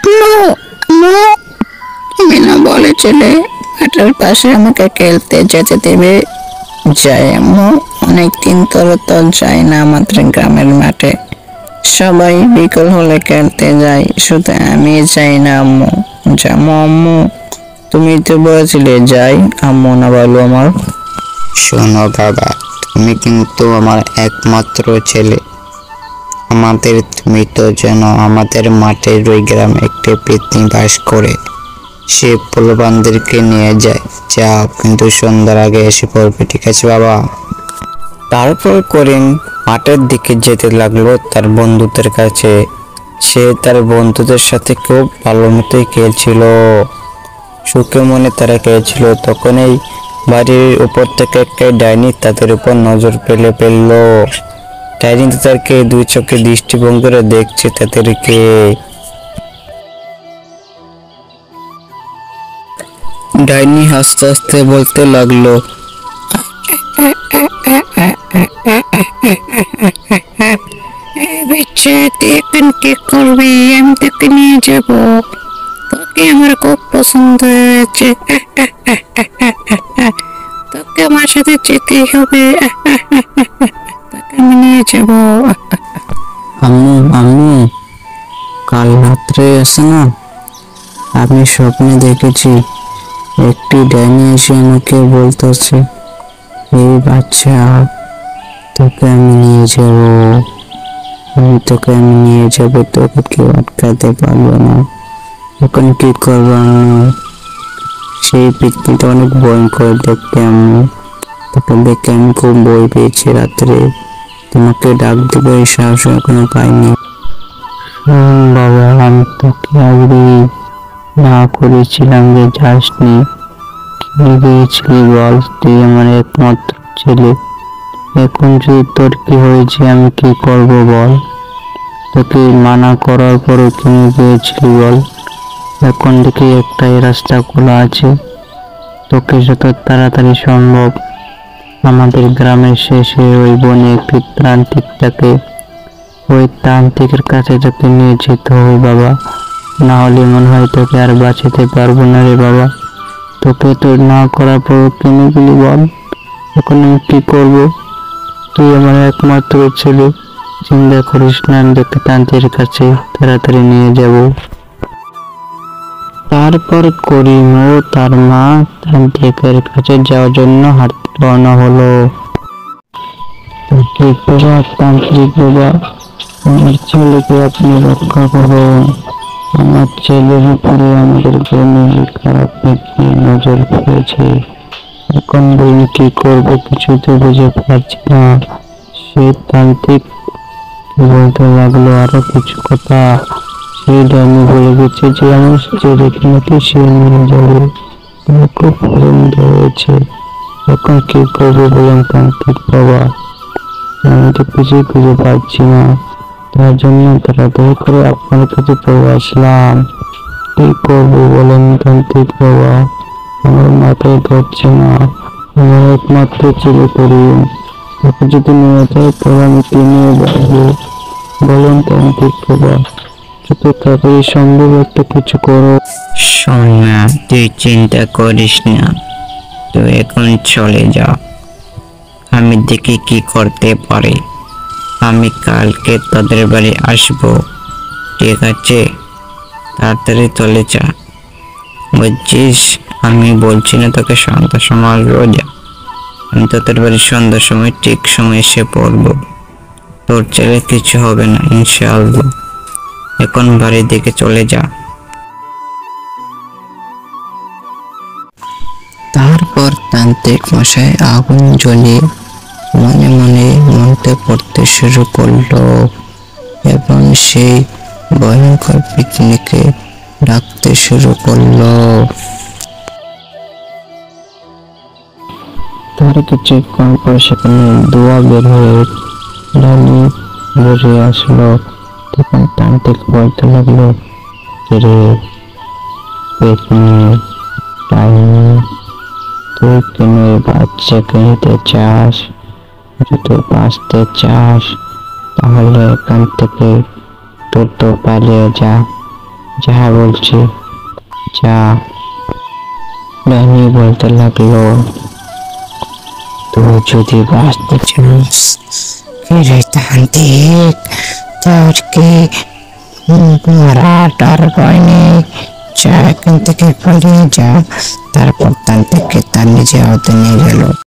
আম্মু, আম্মু, তুমি না বলেছিলে মাঠের পাশে আমাকে খেলতে যেতে দেবে? যাই আম্মু, অনেকদিন ধরে তো যাই না আমাদের গ্রামের মাঠে। সবাই বিকেল হলে খেলতে যায়, শুধু আমি যাই না আম্মু। যাবো আম্মু, তুমি তো বলেছিলে যাই। আম্মু না বলো আমার। শোনো বাবা, তুমি কিন্তু আমার একমাত্র ছেলে। তুমি তো যেন আমাদের মাঠের ওই গ্রামে একটা পেতনি বাস করে, সে পোলাপানদেরকে নিয়ে যায়। যাও, কিন্তু সন্ধ্যার আগে এসে পড়বে, ঠিক আছে বাবা? তারপর করিম মাঠের দিকে যেতে লাগলো তার বন্ধুদের কাছে। সে তার বন্ধুদের সাথে খুব ভালো মতোই খেলছিল, সুখে মনে তারা খেলছিল। তখনই বাড়ির উপর থেকে একটা ডাইনি তাদের উপর নজর ফেললো। ডাইনি তাদেরকে দুই চোখে দৃষ্টিভঙ্গি করে দেখছে তাদেরকে। ডাইনি হাসতে হাসতে বলতে লাগলো, বাচ্চা, তুই এখন কি করবি? আমি তোকে নিয়ে যাব, তোকে আমার খুব পছন্দ হয়েছে। তোকে আমার সাথে যেতেই হবে, তোকে আমি নিয়ে যাব। আম্মু আম্মু, কাল রাত্রে আছে না, আমি স্বপ্নে দেখেছি একটি ডাইনি এসে আমাকে বলতেছে, এই বাচ্চা, তোকে আমি নিয়ে যাব, তোকে কেউ আটকাতে পারবে না। এখন কি করবো আম্মু? সেই পৃথিবীটা অনেক ভয়ঙ্কর দেখতে আম্মু, তোকে দেখে আমি খুব ভয় পেয়েছি রাত্রে। তোমাকে ডাক দেবো এই সাহস এখনো পাইনি। বাবা, আমি তোকে আগে না করেছিলাম যে যাসনি, কি গিয়েছিলি বল? তুই আমার একমাত্র ছেলে, এখন যদি তোর কি হয়েছে আমি কি করব বল? তোকে মানা করার পরও তুমি গিয়েছিলি বল? এখন দেখি একটাই রাস্তা খোলা আছে, তোকে যত তাড়াতাড়ি সম্ভব আমাদের গ্রামের শেষে ওই বনে একটি তান্ত্রিক থাকে, ওই তান্ত্রিকের কাছে তোকে নিয়ে যেতে হবে বাবা, না হলে মনে হয় তোকে আর বাঁচাতে পারবো না রে বাবা। তোকে তো না করার পর কেন গেলি বল? এখন আমি কি করবো? তুই আমার একমাত্র ছেলে, চিন্তা করিস না, আমি তোকে তান্ত্রিকের কাছে তাড়াতাড়ি নিয়ে যাব। তারপর করিম ও তার মা তান্ত্রিকের কাছে যাওয়ার জন্য রওনা হলো। তান্ত্রিক বাবা, আমার ছেলেকে আপনি রক্ষা করুন, আমার ছেলের উপরে আমাদের গ্রামে খারাপ ব্যক্তি নজর পড়েছে। এখন বলুন কি করবো, কিছু তো বুঝে পারছি না। সে তান্ত্রিক বলতে লাগলো আরো কিছু কথা। সেই ডাইনি বলে গেছে যে আমার ছেলেকে নাকি সে নিয়ে যাবে, খুব পছন্দ হয়েছে। এখন কি করবো বলেন তান্ত্রিক বাবা? আমি তো কিছুই খুঁজে পাচ্ছি না, তার জন্য তাড়াতাড়ি করে আপনার কাছে চলে আসলাম। কি করবো বলেন তান্ত্রিক বাবা? আমার মাথায় ধরছে না, আমার একমাত্র ছেলে করিম, ওকে যদি নিয়ে যায় তবে আমি কি নিয়ে বাঁচবো বলেন তান্ত্রিক বাবা? যত তাড়াতাড়ি সম্ভব একটা কিছু করো। শোন না, তুই চিন্তা করিস না, তুই এখন চলে যা, আমি দেখি কি করতে পারি। আমি কালকে তোদের বাড়ি আসবো, ঠিক আছে? তাড়াতাড়ি চলে যা, বুঝছিস? আমি বলছি না তোকে সন্ধ্যার সময় আসবো, যা। আমি তোদের বাড়ি সন্ধ্যার সময় ঠিক সময় এসে পড়বো, তোর ছেলে কিছু হবে না ইনশাআল্লাহ। এখন বাড়ির দিকে চলে যা। তারপর তান্ত্রিক মশাই আগুন জ্বলিয়ে মনে মনে মন্ত্র পড়তে শুরু করলো এবং সেই ভয়ঙ্কর পিকনিকে ডাকতে শুরু করলো। তার কিছুক্ষণ পর সেখানে ধোঁয়া বের হয়ে ডাইনি বেরিয়ে আসলো। তখন তান্ত্রিক বলতে লাগলো, রে পেতনি ডাইনি, তুই কেন এই বাচ্চাকে নিতে চাস? যদি বাঁচতে চাস তাহলে এখান থেকে দ্রুত পালিয়ে যা, যা বলছি যা। ডাইনি বলতে লাগলো, তুই যদি বাঁচতে চাস, রে তান্ত্রিক, তোর কি মারার ডর ভয় নেই? যা এখান থেকে পালিয়ে যা। তারপর তান্ত্রিককে তার নিজে আওতে নিয়ে গেল।